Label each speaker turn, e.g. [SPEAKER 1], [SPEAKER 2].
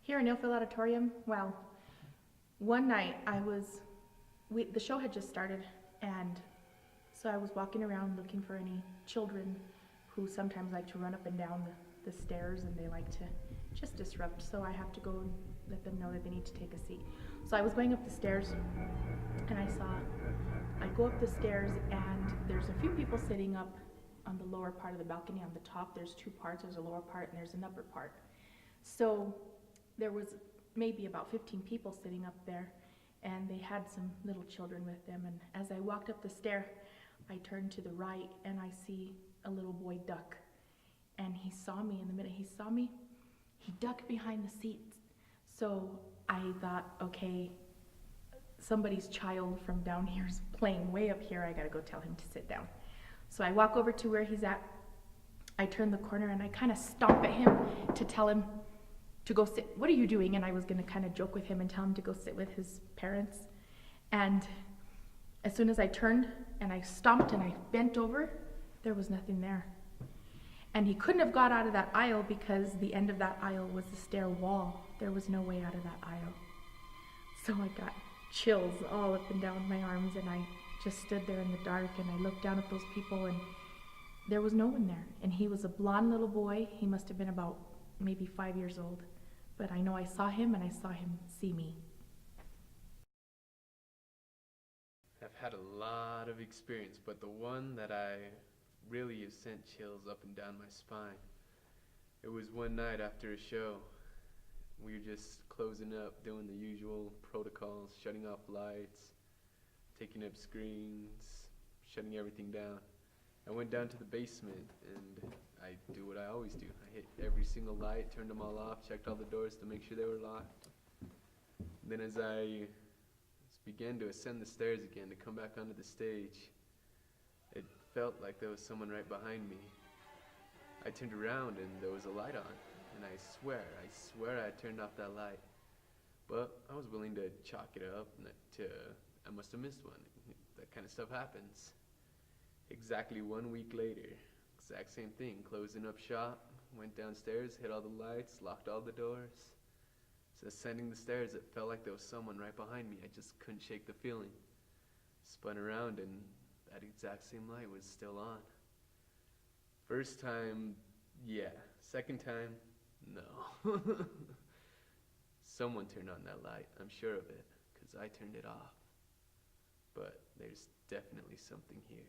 [SPEAKER 1] Here in Ilfeld Auditorium, well, one night the show had just started, and so I was walking around looking for any children who sometimes like to run up and down the stairs, and they like to just disrupt, so I have to go and let them know that they need to take a seat. So I was going up the stairs, and I go up the stairs, and there's a few people sitting up on the lower part of the balcony. On the top, there's two parts. There's a lower part and there's an upper part. So there was maybe about 15 people sitting up there, and they had some little children with them. And as I walked up the stair, I turned to the right and I see a little boy duck. And he saw me. In the minute he saw me, he ducked behind the seats. So I thought, okay, somebody's child from down here is playing way up here. I gotta go tell him to sit down. So I walk over to where he's at. I turn the corner and I kind of stomp at him to tell him to go sit. What are you doing? And I was gonna kind of joke with him and tell him to go sit with his parents. And as soon as I turned and I stomped and I bent over, there was nothing there. And he couldn't have got out of that aisle because the end of that aisle was the stair wall. There was no way out of that aisle. So I got chills all up and down my arms, and I just stood there in the dark, and I looked down at those people, and there was no one there. And he was a blonde little boy. He must have been about maybe 5 years old. But I know I saw him, and I saw him see me.
[SPEAKER 2] I've had a lot of experience, but the one that I really have sent chills up and down my spine. It was one night after a show. We were just closing up, doing the usual protocols, shutting off lights, taking up screens, shutting everything down. I went down to the basement and I do what I always do. I hit every single light, turned them all off, checked all the doors to make sure they were locked. Then as I began to ascend the stairs again to come back onto the stage, it felt like there was someone right behind me. I turned around and there was a light on, and I swear I turned off that light. But I was willing to chalk it up to I must have missed one. That kind of stuff happens. Exactly 1 week later, exact same thing, closing up shop, went downstairs, hit all the lights, locked all the doors. So ascending the stairs, it felt like there was someone right behind me. I just couldn't shake the feeling. Spun around and that exact same light was still on. First time, yeah. Second time, no. Someone turned on that light, I'm sure of it, because I turned it off. But there's definitely something here.